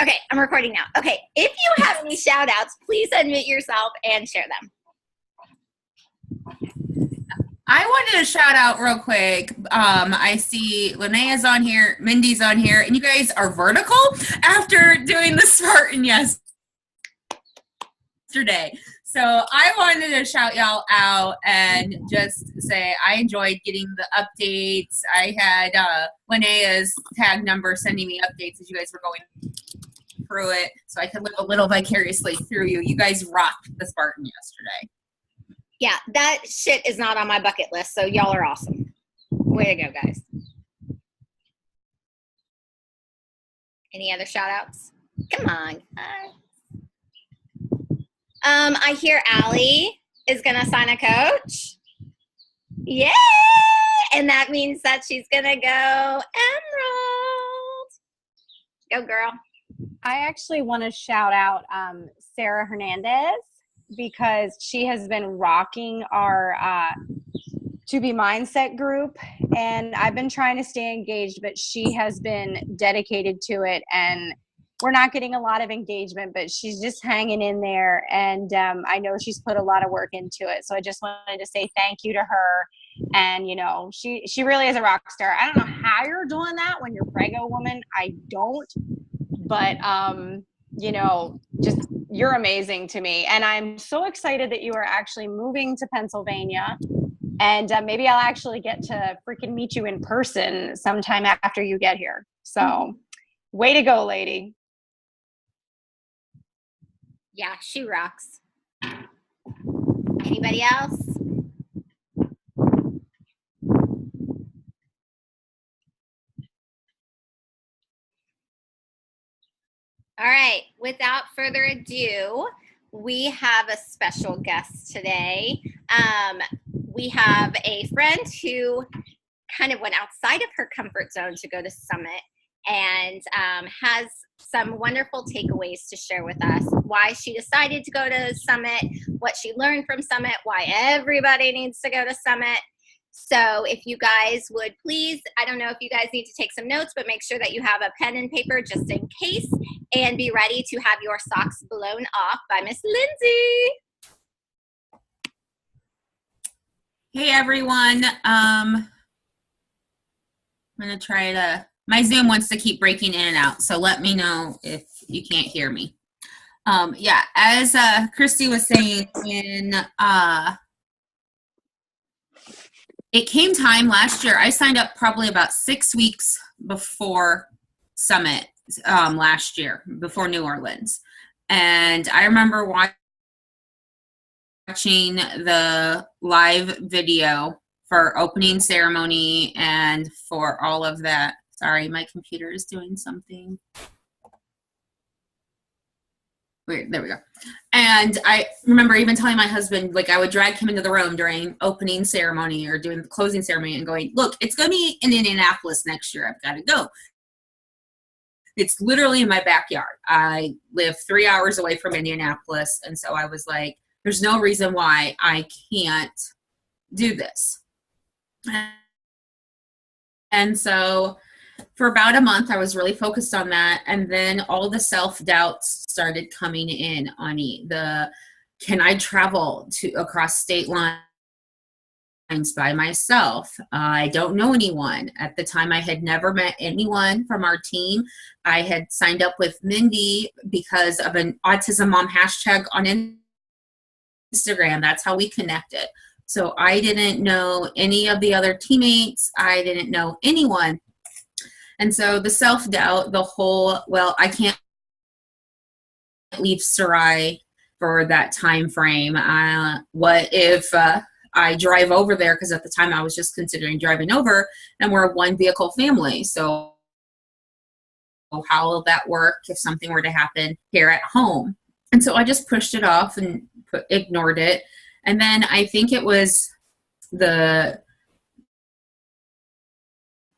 Okay, I'm recording now. Okay, if you have any shout outs, please unmute yourself and share them. I wanted to shout out real quick. I see Linnea's on here, Mindy's on here, and you guys are vertical after doing the Spartan yesterday. So I wanted to shout y'all out and just say I enjoyed getting the updates. I had Linnea's tag number sending me updates as you guys were going through it, so I could live a little vicariously through you. You guys rocked the Spartan yesterday. Yeah, that shit is not on my bucket list, so y'all are awesome. Way to go, guys. Any other shout outs? Come on. I hear Allie is going to sign a coach. Yay! And that means that she's going to go Emerald. Go, girl. I actually want to shout out Sarah Hernandez, because she has been rocking our To Be Mindset group, and I've been trying to stay engaged, but she has been dedicated to it, and we're not getting a lot of engagement, but she's just hanging in there, and I know she's put a lot of work into it, so I just wanted to say thank you to her. And you know, she really is a rock star. I don't know how you're doing that when you're prego woman. I don't, but you know, just you're amazing to me, and I'm so excited that you are actually moving to Pennsylvania, and maybe I'll actually get to freaking meet you in person sometime after you get here. So way to go, lady. Yeah, she rocks. Anybody else? All right, without further ado, we have a special guest today. We have a friend who kind of went outside of her comfort zone to go to Summit and has some wonderful takeaways to share with us. Why she decided to go to Summit, what she learned from Summit, why everybody needs to go to Summit. So if you guys would please, I don't know if you guys need to take some notes, but make sure that you have a pen and paper just in case, and be ready to have your socks blown off by Miss Lyndsay. Hey everyone, I'm gonna try to, my Zoom wants to keep breaking in and out, so let me know if you can't hear me. Yeah, as Christy was saying, it came time last year. I signed up probably about 6 weeks before Summit last year, before New Orleans. And I remember watching the live video for opening ceremony and for all of that. Sorry, my computer is doing something. Weird, there we go. And I remember even telling my husband, like, I would drag him into the room during opening ceremony or doing the closing ceremony and going, look, it's going to be in Indianapolis next year. I've got to go. It's literally in my backyard. I live 3 hours away from Indianapolis. And so I was like, there's no reason why I can't do this. And so for about a month, I was really focused on that. And then all the self-doubts started coming in on me. Can I travel across state lines by myself? I don't know anyone. At the time, I had never met anyone from our team. I had signed up with Mindy because of an Autism Mom hashtag on Instagram. That's how we connected. So I didn't know any of the other teammates. I didn't know anyone. And so the self-doubt, the whole, well, I can't leave Sarai for that time frame. What if I drive over there? Because at the time I was just considering driving over, and we're a one vehicle family. So how will that work if something were to happen here at home? And so I just pushed it off and ignored it. And then I think it was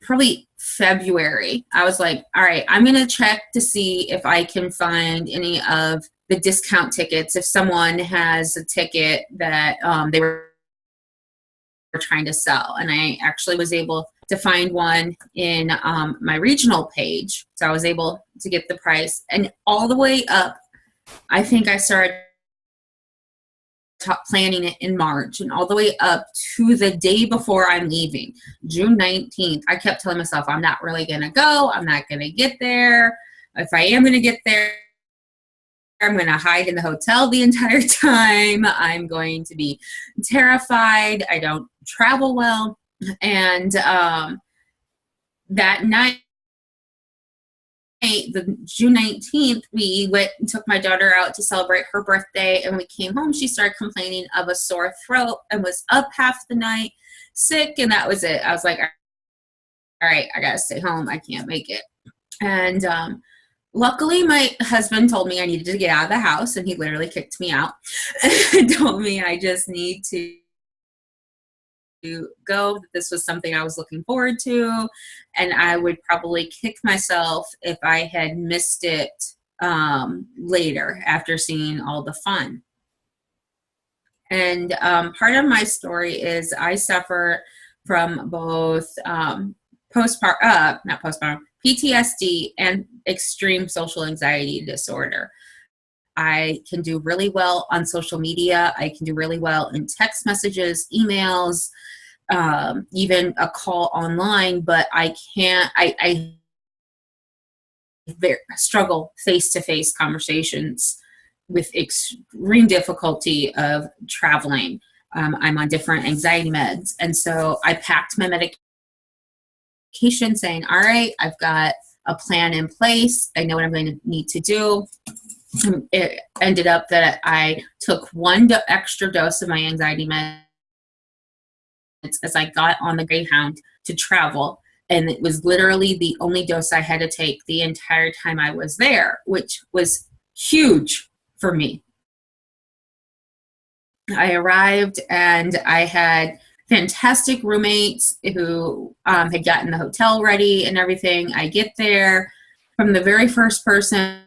probably February, I was like, all right, I'm going to check to see if I can find any of the discount tickets. If someone has a ticket that they were trying to sell. And I actually was able to find one in my regional page. So I was able to get the price, and all the way up, I think I started planning it in March, and all the way up to the day before I'm leaving, June 19th, I kept telling myself, I'm not really going to go. I'm not going to get there. If I am going to get there, I'm going to hide in the hotel the entire time. I'm going to be terrified. I don't travel well. And that night, the June 19th, we went and took my daughter out to celebrate her birthday. And when we came home, she started complaining of a sore throat and was up half the night sick. And that was it. I was like, all right, I got to stay home. I can't make it. And luckily, my husband told me I needed to get out of the house, and he literally kicked me out and told me I just need to go. This was something I was looking forward to, and I would probably kick myself if I had missed it later after seeing all the fun. And part of my story is I suffer from both PTSD and extreme social anxiety disorder. I can do really well on social media. I can do really well in text messages, emails, even a call online, but I can't, I struggle face-to-face conversations with extreme difficulty of traveling. I'm on different anxiety meds. And so I packed my medication saying, all right, I've got a plan in place. I know what I'm going to need to do. It ended up that I took one extra dose of my anxiety meds as I got on the Greyhound to travel. And it was literally the only dose I had to take the entire time I was there, which was huge for me. I arrived and I had fantastic roommates who had gotten the hotel ready and everything. I get there, from the very first person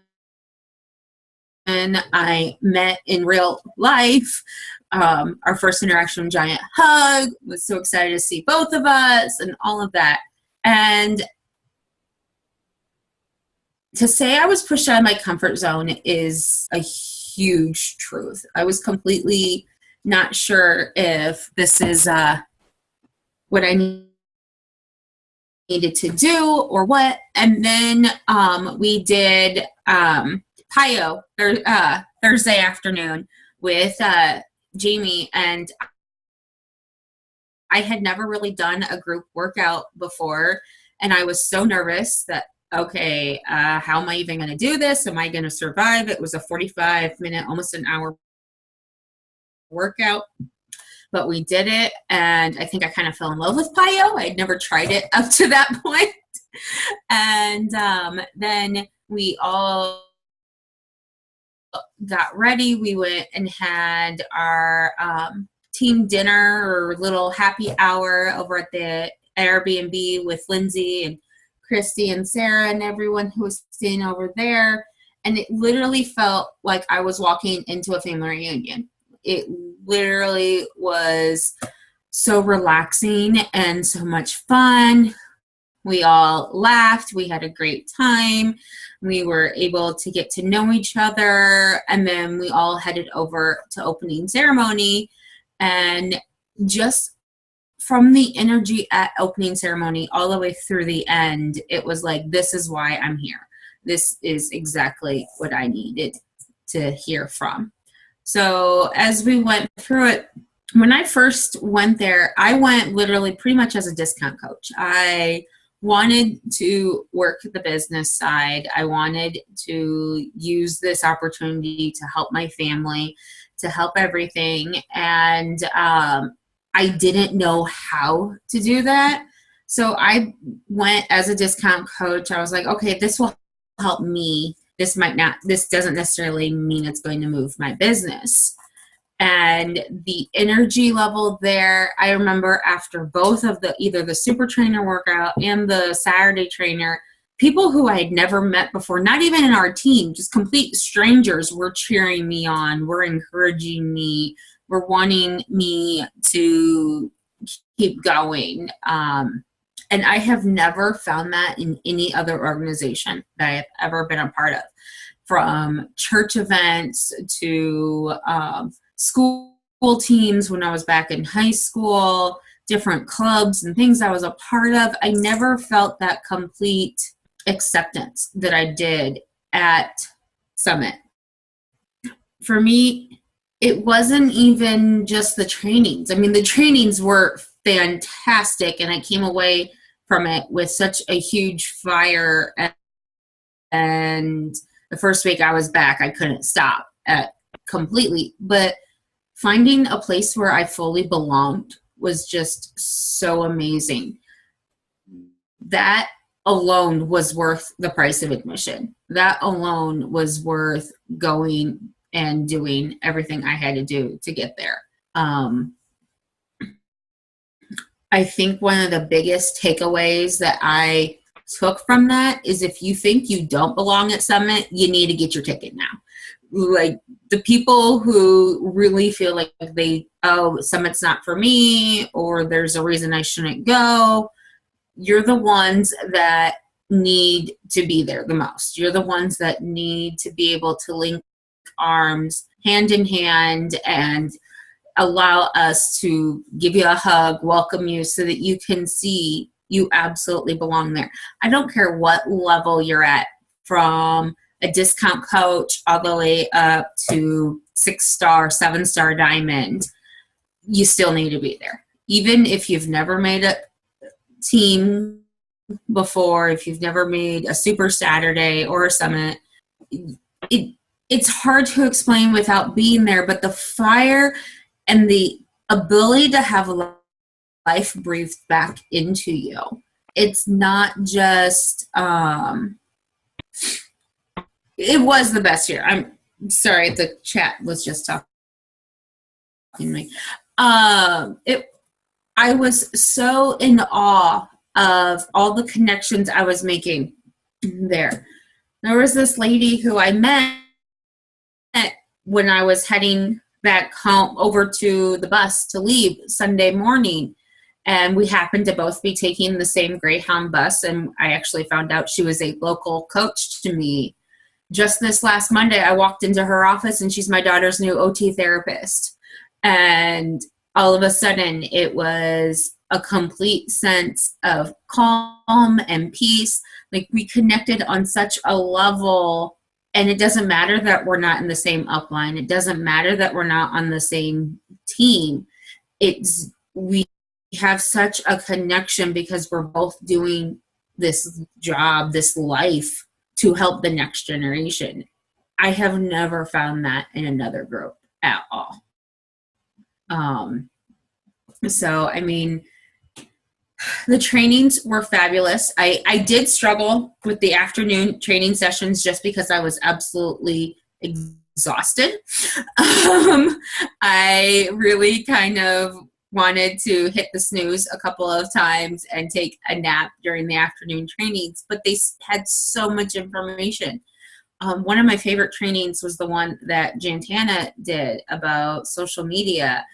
I met in real life, our first interaction, giant hug, was so excited to see both of us and all of that. And to say I was pushed out of my comfort zone is a huge truth. I was completely not sure if this is what I needed to do or what. And then we did PIO Thursday afternoon with Jamie, and I had never really done a group workout before, and I was so nervous that, okay, how am I even going to do this? Am I going to survive? It was a 45-minute, almost an hour workout, but we did it, and I think I kind of fell in love with PIO. I'd never tried it up to that point. And then we all got ready. We went and had our team dinner or little happy hour over at the Airbnb with Lyndsay and Christy and Sarah and everyone who was staying over there. And it literally felt like I was walking into a family reunion. It literally was so relaxing and so much fun. We all laughed. We had a great time. We were able to get to know each other. And then we all headed over to opening ceremony. And just from the energy at opening ceremony all the way through the end, it was like, this is why I'm here. This is exactly what I needed to hear from. So as we went through it, when I first went there, I went literally pretty much as a discount coach. I wanted to work the business side. I wanted to use this opportunity to help my family, to help everything. And I didn't know how to do that. So I went as a discount coach. I was like, okay, this will help me. This doesn't necessarily mean it's going to move my business. And the energy level there, I remember after both of either the super trainer workout and the Saturday trainer, people who I had never met before, not even in our team, just complete strangers, were cheering me on, were encouraging me, were wanting me to keep going. And I have never found that in any other organization that I've ever been a part of, from church events to school teams when I was back in high school, different clubs and things I was a part of. I never felt that complete acceptance that I did at Summit. For me, it wasn't even just the trainings. I mean, the trainings were fantastic, and I came away from it with such a huge fire. And the first week I was back, I couldn't stop completely. But finding a place where I fully belonged was just so amazing. That alone was worth the price of admission. That alone was worth going and doing everything I had to do to get there. I think one of the biggest takeaways that I took from that is, if you think you don't belong at Summit, you need to get your ticket now. Like, the people who really feel like Summit's not for me, or there's a reason I shouldn't go, you're the ones that need to be there the most. You're the ones that need to be able to link arms hand in hand and allow us to give you a hug, welcome you, so that you can see you absolutely belong there. I don't care what level you're at, from a discount coach all the way up to 6-star, 7-star diamond. You still need to be there. Even if you've never made a team before, if you've never made a Super Saturday or a Summit, it's hard to explain without being there, but the fire and the ability to have life breathed back into you. It's not just, it was the best year. I'm sorry, the chat was just talking to me. I was so in awe of all the connections I was making there. There was this lady who I met when I was heading back home over to the bus to leave Sunday morning. And we happened to both be taking the same Greyhound bus. And I actually found out she was a local coach to me. Just this last Monday, I walked into her office, and she's my daughter's new OT therapist. And all of a sudden, it was a complete sense of calm and peace. Like, we connected on such a level. And it doesn't matter that we're not in the same upline. It doesn't matter that we're not on the same team. We have such a connection because we're both doing this job, this life, to help the next generation. I have never found that in another group at all. So, I mean, the trainings were fabulous. I did struggle with the afternoon training sessions just because I was absolutely exhausted. I really kind of wanted to hit the snooze a couple of times and take a nap during the afternoon trainings, but they had so much information. One of my favorite trainings was the one that Jantana did about social media.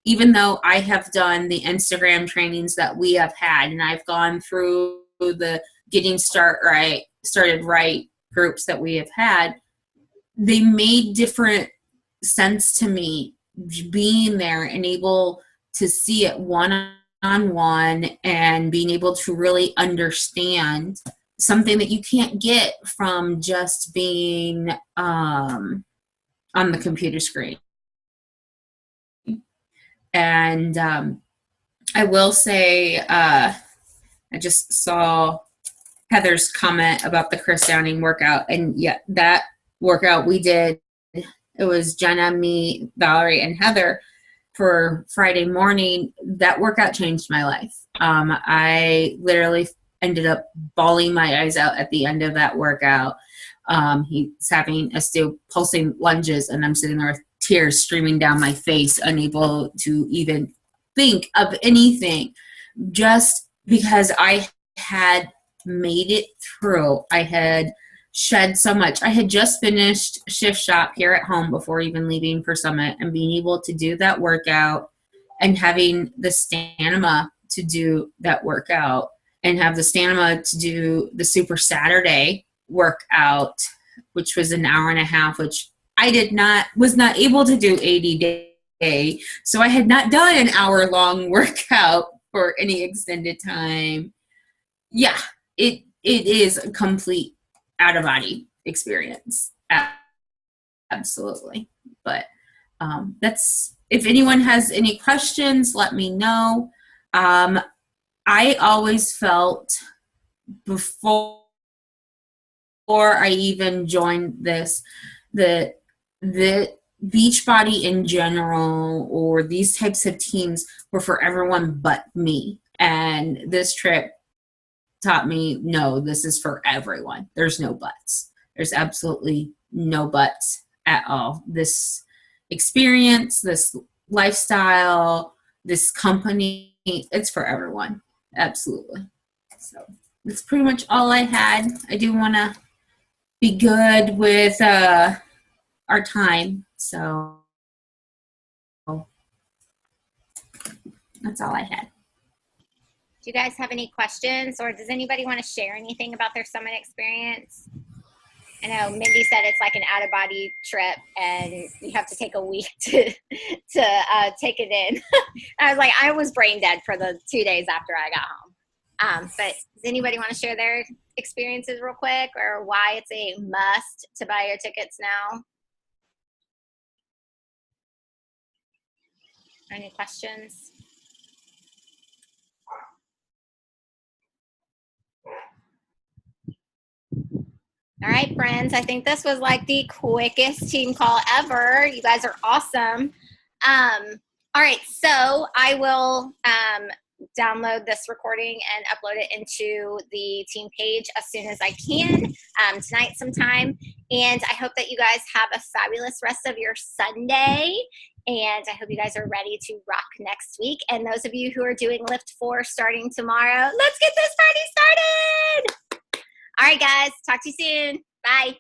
Even though I have done the Instagram trainings that we have had, and I've gone through the Getting Started Right groups that we have had, they made different sense to me being there and able to see it one-on-one and being able to really understand something that you can't get from just being on the computer screen. And I will say, I just saw Heather's comment about the Chris Downing workout. And yeah, that workout we did, it was Jenna, me, Valerie, and Heather for Friday morning. That workout changed my life. I literally ended up bawling my eyes out at the end of that workout. He's having us do pulsing lunges, and I'm sitting there with tears streaming down my face, unable to even think of anything, just because I had made it through. I had shed so much. I had just finished shift shop here at home before even leaving for Summit, and being able to do that workout and having the stamina to do that workout and have the stamina to do the Super Saturday workout, which was an hour and a half, which I was not able to do 80 day. So I had not done an hour-long workout for any extended time. Yeah, it is a complete out-of-body experience. Absolutely. But that's, if anyone has any questions, let me know. I always felt before I even joined this, the Beachbody in general, or these types of teams, were for everyone but me. And this trip taught me, no, this is for everyone. There's no buts. There's absolutely no buts at all. This experience, this lifestyle, this company, it's for everyone. Absolutely. So that's pretty much all I had. I do want to be good with our time. So that's all I had. Do you guys have any questions, or does anybody want to share anything about their summit experience? I know Mindy said it's like an out-of-body trip, and you have to take a week to take it in. I was like, I was brain dead for the 2 days after I got home. But does anybody want to share their experiences real quick, or why it's a must to buy your tickets now? Any questions? All right, friends, I think this was like the quickest team call ever. You guys are awesome. All right, so I will download this recording and upload it into the team page as soon as I can, tonight sometime. And I hope that you guys have a fabulous rest of your Sunday. And I hope you guys are ready to rock next week. And those of you who are doing Lift 4 starting tomorrow, let's get this party started. All right, guys. Talk to you soon. Bye.